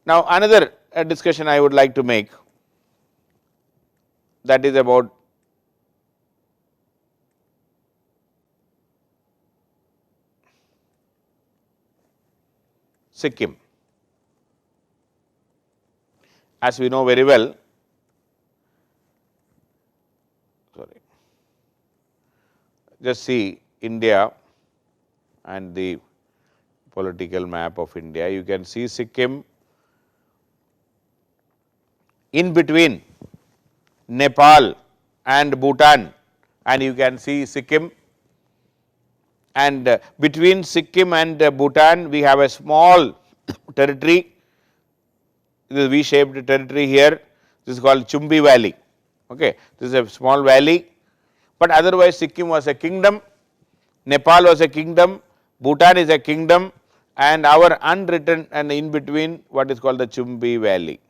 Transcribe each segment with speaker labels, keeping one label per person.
Speaker 1: Now, another discussion I would like to make, that is about Sikkim. As we know very well, just see India and the political map of India. You can see Sikkim in between Nepal and Bhutan, and you can see Sikkim, and between Sikkim and Bhutan we have a small territory, this V-shaped territory here, this is called Chumbi Valley. Okay. This is a small valley, but otherwise Sikkim was a kingdom, Nepal was a kingdom, Bhutan is a kingdom, and our unwritten and in between what is called the Chumbi Valley.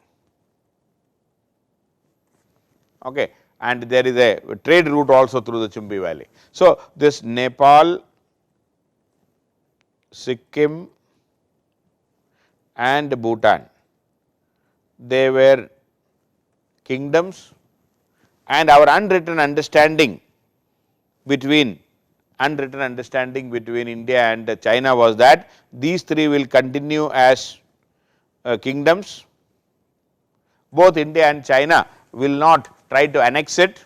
Speaker 1: Okay. And there is a trade route also through the Chumbi Valley. So, this Nepal, Sikkim and Bhutan, they were kingdoms, and our unwritten understanding between India and China was that these three will continue as kingdoms. Both India and China will not try to annex it,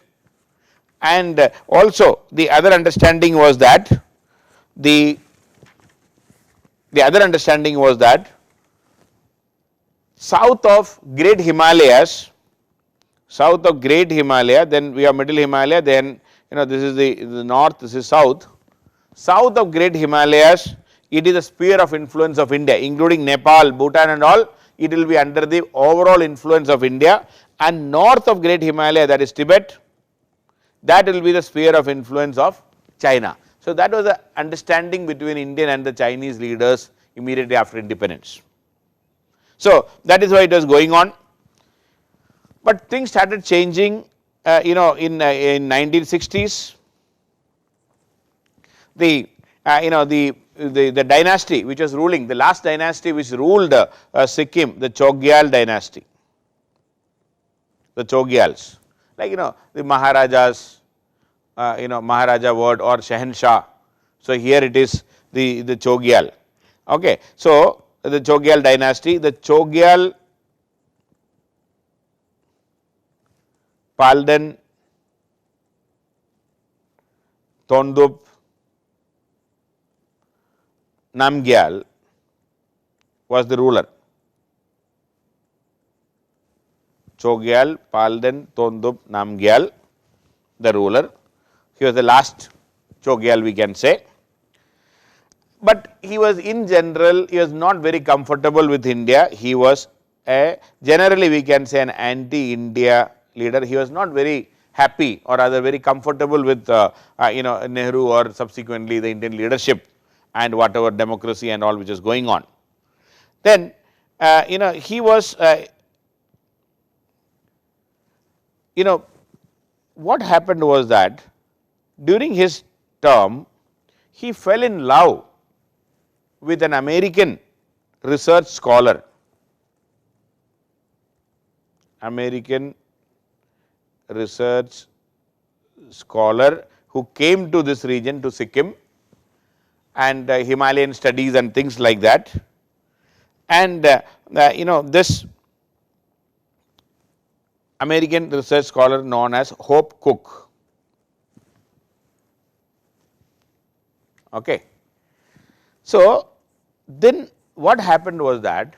Speaker 1: and also the other understanding was that south of Great Himalayas, then we have Middle Himalaya, then this is the north, this is south. South of Great Himalayas, it is a sphere of influence of India, including Nepal, Bhutan and all, it will be under the overall influence of India, and north of Great Himalaya, that is Tibet, that will be the sphere of influence of China. So, that was the understanding between Indian and the Chinese leaders immediately after independence. So, that is why it was going on, but things started changing in 1960s. The dynasty which was ruling, the last dynasty which ruled Sikkim, the Chogyal dynasty, the Chogyals, like the Maharajas, Maharaja word or Shahanshah. So, here it is the Chogyal. Okay. So, the Chogyal dynasty, the Chogyal, Palden, Tondup, Namgyal was the ruler. Chogyal, Palden, Tondup, Namgyal, the ruler. He was the last Chogyal, we can say, but he was in general, he was not very comfortable with India. He was generally we can say an anti-India leader. He was not very happy or rather very comfortable with Nehru or subsequently the Indian leadership and whatever democracy and all which is going on. Then he was what happened was that during his term he fell in love with an American research scholar, who came to this region, to Sikkim and Himalayan studies and things like that, and this American research scholar known as Hope Cook. Okay. So, then what happened was that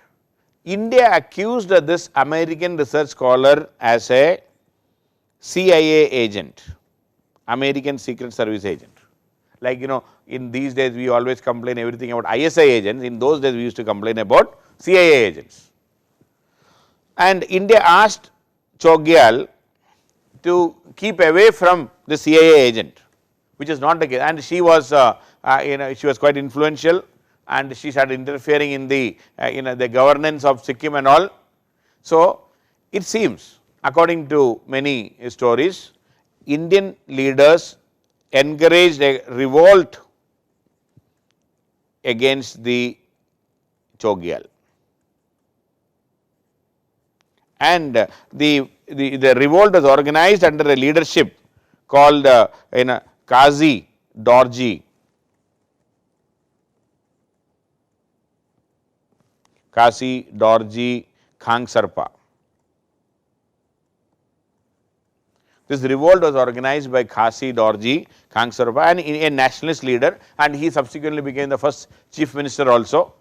Speaker 1: India accused this American research scholar as a CIA agent, American Secret Service agent. Like in these days we always complain everything about ISI agents, in those days we used to complain about CIA agents. And India asked Chogyal to keep away from the CIA agent, which is not the case, and she was she was quite influential and she started interfering in the the governance of Sikkim and all. So, it seems according to many stories, Indian leaders encouraged a revolt against the Chogyal. and the revolt was organized under a leadership called Kazi Dorji. Kazi Dorji Khangsarpa. This revolt was organized by Kazi Dorji Khangsarpa, and a nationalist leader, and he subsequently became the first chief minister also.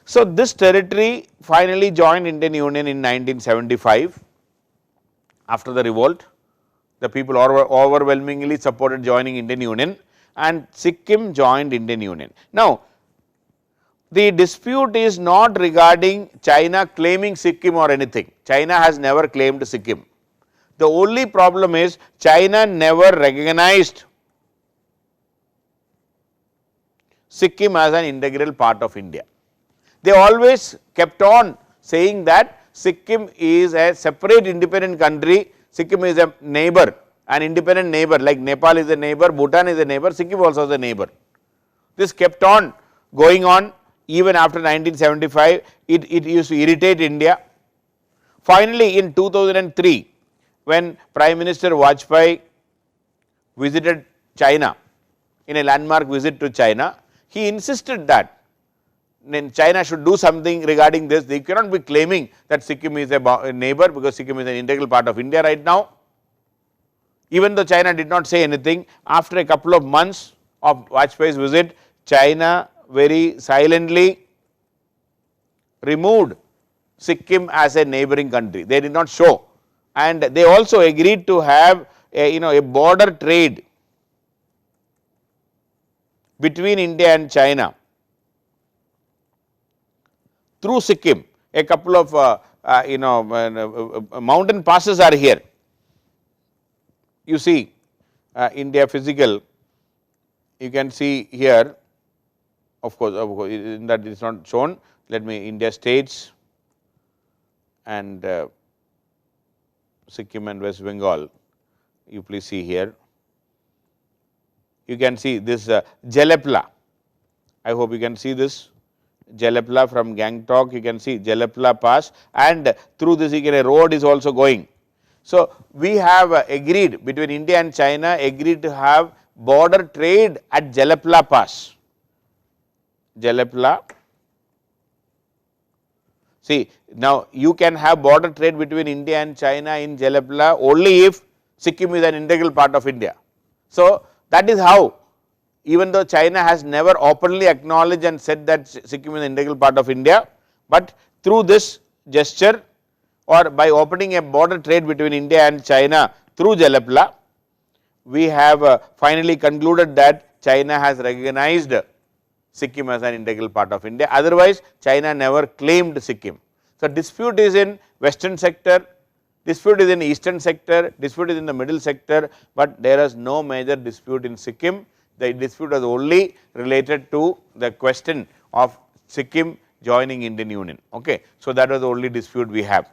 Speaker 1: So, this territory finally joined Indian Union in 1975 after the revolt. The people overwhelmingly supported joining Indian Union, and Sikkim joined Indian Union. Now, the dispute is not regarding China claiming Sikkim or anything. China has never claimed Sikkim. The only problem is China never recognized Sikkim as an integral part of India. They always kept on saying that Sikkim is a separate independent country, Sikkim is a neighbor, an independent neighbor, like Nepal is a neighbor, Bhutan is a neighbor, Sikkim also is a neighbor. This kept on going on even after 1975, it used to irritate India. Finally, in 2003, when Prime Minister Vajpayee visited China in a landmark visit to China, he insisted that China should do something regarding this. They cannot be claiming that Sikkim is a neighbor, because Sikkim is an integral part of India right now. Even though China did not say anything, after a couple of months of Vajpayee's visit, China very silently removed Sikkim as a neighboring country. They did not show, and they also agreed to have a border trade between India and China through Sikkim. A couple of mountain passes are here. You see India physical, you can see here, of course in that it is not shown. Let me, India states and Sikkim and West Bengal, you please see here. You can see this Jelepla, I hope you can see this. Jelepla from Gangtok, you can see Jelepla Pass, and through this a road is also going. So, we have agreed between India and China, agreed to have border trade at Jelepla Pass. Jelepla. See, now you can have border trade between India and China in Jelepla only if Sikkim is an integral part of India. So, that is how, even though China has never openly acknowledged and said that Sikkim is an integral part of India, but through this gesture or by opening a border trade between India and China through Jelepla, we have finally concluded that China has recognized Sikkim as an integral part of India. Otherwise, China never claimed Sikkim. So, dispute is in western sector, dispute is in eastern sector, dispute is in the middle sector, but there is no major dispute in Sikkim. The dispute was only related to the question of Sikkim joining Indian Union. Okay. So, that was the only dispute we have.